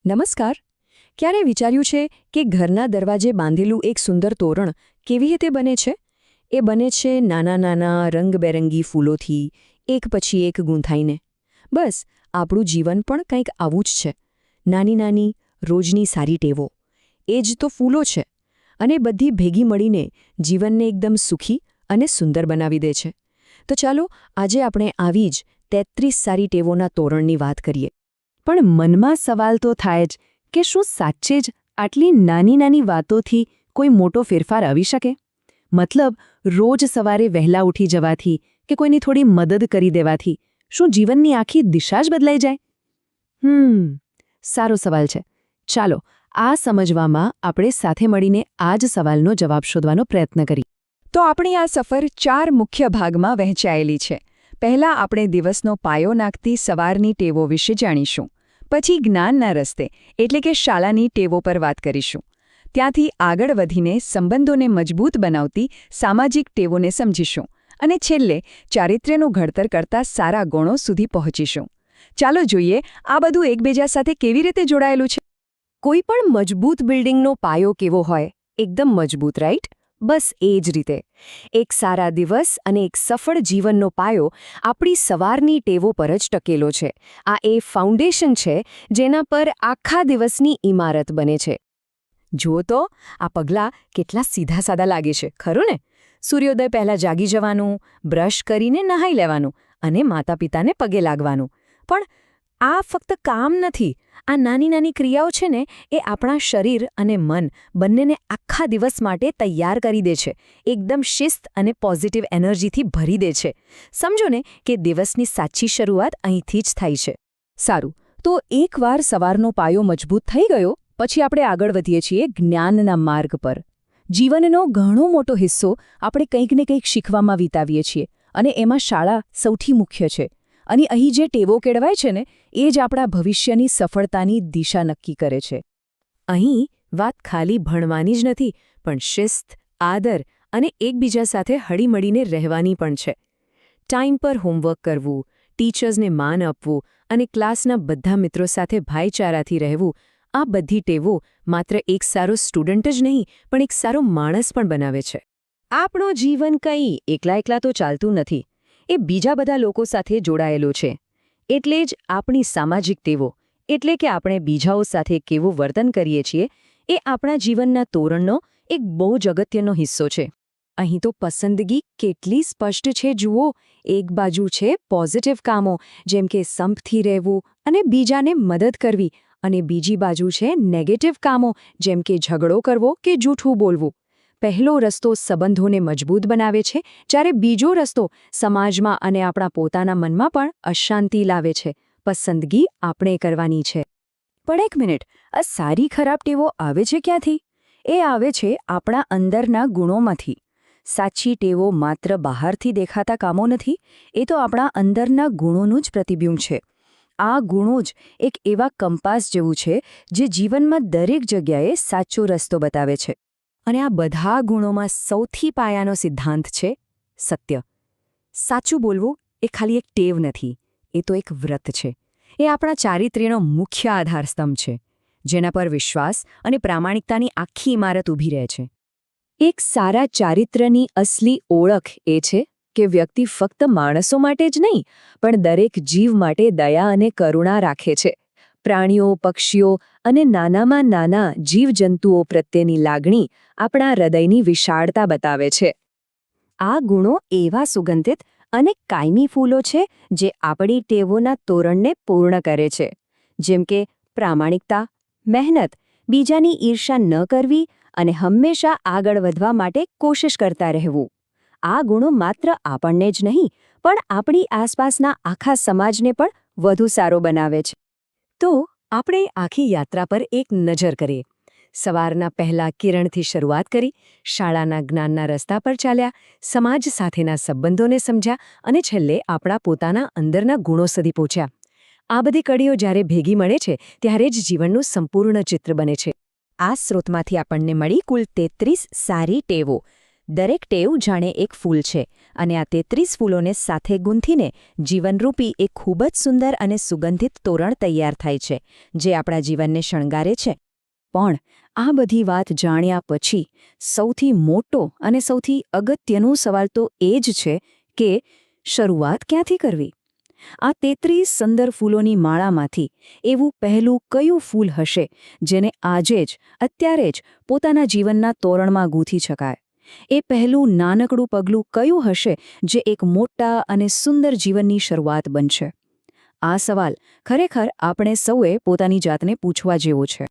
નમસ્કાર. ક્યારે વિચાર્યું છે કે ઘરના દરવાજે બાંધેલું એક સુંદર તોરણ કેવી રીતે બને છે? એ બને છે નાના નાના રંગબેરંગી ફૂલોથી, એક પછી એક ગૂંથાઈને. બસ આપણું જીવન પણ કંઈક આવું જ છે. નાની નાની રોજની સારી ટેવો, એ જ તો ફૂલો છે. અને બધી ભેગી મળીને જીવનને એકદમ સુખી અને સુંદર બનાવી દે છે. તો ચાલો આજે આપણે આવી જ 33 સારી ટેવોના તોરણની વાત કરીએ. પણ મનમાં સવાલ તો થાય જ કે શું સાચે જ આટલી નાની નાની વાતોથી કોઈ મોટો ફેરફાર આવી શકે? મતલબ રોજ સવારે વહેલા ઉઠી જવાથી કે કોઈની થોડી મદદ કરી દેવાથી શું જીવનની આખી દિશા જ બદલાઈ જાય? સારો સવાલ છે. ચાલો આ સમજવામાં આપણે સાથે મળીને આ જ સવાલનો જવાબ શોધવાનો પ્રયત્ન કરીએ. તો આપણી આ સફર 4 મુખ્ય ભાગમાં વહેંચાયેલી છે. પહેલા આપણે દિવસનો પાયો નાખતી સવારની ટેવો વિશે જાણીશું. પછી જ્ઞાનના રસ્તે એટલે કે શાળાની ટેવો પર વાત કરીશું. ત્યાંથી આગળ વધીને સંબંધોને મજબૂત બનાવતી સામાજિક ટેવોને સમજીશું. અને છેલ્લે ચારિત્ર્યનું ઘડતર કરતા સારા ગુણો સુધી પહોંચીશું. ચાલો જોઈએ આ બધું એકબીજા સાથે કેવી રીતે જોડાયેલું છે. કોઈ પણ મજબૂત બિલ્ડિંગનો પાયો કેવો હોય? એકદમ મજબૂત, રાઈટ? બસ એ જ રીતે એક સારા દિવસ અને એક સફળ જીવનનો પાયો આપણી સવારની ટેવો પર જ ટકેલો છે. આ એ ફાઉન્ડેશન છે જેના પર આખા દિવસની ઇમારત બને છે. જુઓ તો આ પગલાં કેટલા સીધા સાદા લાગે છે, ખરું ને? સૂર્યોદય પહેલાં જાગી જવાનું, બ્રશ કરીને નહાઈ લેવાનું અને માતા પિતાને પગે લાગવાનું. પણ આ ફક્ત કામ નથી. આ નાની નાની ક્રિયાઓ છે ને, એ આપણા શરીર અને મન બંનેને આખા દિવસ માટે તૈયાર કરી દે છે. એકદમ શિસ્ત અને પોઝિટિવ એનર્જીથી ભરી દે છે. સમજો ને કે દિવસની સાચી શરૂઆત અહીંથી જ થાય છે. સારું, તો એકવાર સવારનો પાયો મજબૂત થઈ ગયો પછી આપણે આગળ વધીએ છીએ જ્ઞાનના માર્ગ પર. જીવનનો ઘણો મોટો હિસ્સો આપણે કંઈક ને કંઈક શીખવામાં વિતાવીએ છીએ અને એમાં શાળા સૌથી મુખ્ય છે. અને અહીં જે ટેવો કેળવાય છે ને, એ જ આપણા ભવિષ્યની સફળતાની દિશા નક્કી કરે છે. અહીં વાત ખાલી ભણવાની જ નથી, પણ શિસ્ત, આદર અને એકબીજા સાથે હળીમળીને રહેવાની પણ છે. ટાઈમ પર હોમવર્ક કરવું, ટીચર્સને માન આપવું અને ક્લાસના બધા મિત્રો સાથે ભાઈચારાથી રહેવું, આ બધી ટેવો માત્ર એક સારો સ્ટુડન્ટ જ નહીં, પણ એક સારો માણસ પણ બનાવે છે. આપણું જીવન કંઈ એકલા એકલા તો ચાલતું નથી. એ બીજા બધા લોકો સાથે જોડાયેલો છે. એટલે જ આપણી સામાજિક ટેવો, એટલે કે આપણે બીજાઓ સાથે કેવું વર્તન કરીએ છીએ, એ આપણા જીવનના તોરણનો એક બહુ જ અગત્યનો હિસ્સો છે. અહીં તો પસંદગી કેટલી સ્પષ્ટ છે જુઓ. એક બાજુ છે પોઝિટિવ કામો, જેમ કે સંપથી રહેવું અને બીજાને મદદ કરવી, અને બીજી બાજુ છે નેગેટિવ કામો, જેમ કે ઝઘડો કરવો કે જૂઠું બોલવું. પહેલો રસ્તો સંબંધોને મજબૂત બનાવે છે, જ્યારે બીજો રસ્તો સમાજમાં અને આપણા પોતાના મનમાં પણ અશાંતિ લાવે છે. પસંદગી આપણે કરવાની છે. પણ એક મિનિટ, આ સારી ખરાબ ટેવો આવે છે ક્યાંથી? એ આવે છે આપણા અંદરના ગુણોમાંથી. સાચી ટેવો માત્ર બહારથી દેખાતા કામો નથી, એ તો આપણા અંદરના ગુણોનું જ પ્રતિબિંબ છે. આ ગુણો જ એક એવા કંપાસ જેવું છે જે જીવનમાં દરેક જગ્યાએ સાચો રસ્તો બતાવે છે. અને આ બધા ગુણોમાં સૌથી પાયાનો સિદ્ધાંત છે સત્ય. સાચું બોલવું એ ખાલી એક ટેવ નથી, એ તો એક વ્રત છે. એ આપણા ચારિત્ર્યનો મુખ્ય આધારસ્તંભ છે, જેના પર વિશ્વાસ અને પ્રામાણિકતાની આખી ઇમારત ઊભી રહે છે. એક સારા ચારિત્ર્યની અસલી ઓળખ એ છે કે વ્યક્તિ ફક્ત માણસો માટે જ નહીં, પણ દરેક જીવ માટે દયા અને કરુણા રાખે છે. પ્રાણીઓ, પક્ષીઓ અને નાનામાં નાના જીવજંતુઓ પ્રત્યેની લાગણી આપણા હૃદયની વિશાળતા બતાવે છે. આ ગુણો એવા સુગંધિત અને કાયમી ફૂલો છે જે આપણી ટેવોના તોરણને પૂર્ણ કરે છે. જેમ કે પ્રામાણિકતા, મહેનત, બીજાની ઈર્ષા ન કરવી અને હંમેશા આગળ વધવા માટે કોશિશ કરતા રહેવું. આ ગુણો માત્ર આપણને જ નહીં, પણ આપણી આસપાસના આખા સમાજને પણ વધુ સારો બનાવે છે. તો આપણે આખી યાત્રા પર એક નજર કરીએ. સવારના પહેલા કિરણથી શરૂઆત કરી, શાળાના જ્ઞાનના રસ્તા પર ચાલ્યા, સમાજ સાથેના સંબંધોને સમજ્યા અને છેલ્લે આપણા પોતાના અંદરના ગુણો સુધી પહોંચ્યા. આ બધી કડીઓ જ્યારે ભેગી મળે છે ત્યારે જ જીવનનું સંપૂર્ણ ચિત્ર બને છે. આ સ્ત્રોતમાંથી આપણને મળી કુલ 33 સારી ટેવો, દરેક ટેવ જાણે એક ફૂલ છે અને આ 33 ફૂલોને સાથે ગૂંથીને જીવનરૂપી એક ખૂબ જ સુંદર અને સુગંધિત તોરણ તૈયાર થાય છે જે આપણા જીવનને શણગારે છે. પણ આ બધી વાત જાણ્યા પછી સૌથી મોટો અને સૌથી અગત્યનો સવાલ તો એ જ છે કે શરૂઆત ક્યાંથી કરવી? આ 33 સુંદર ફૂલોની માળામાંથી એવું પહેલું કયું ફૂલ હશે જેને આજે જ, અત્યારે જ પોતાના જીવનના તોરણમાં ગૂંથી શકાય? એ પહેલું નાનકડું પગલું કયું હશે જે એક મોટા અને સુંદર જીવનની શરૂઆત બનશે? આ સવાલ ખરેખર આપણે સૌએ પોતાની જાતને પૂછવા જેવો છે.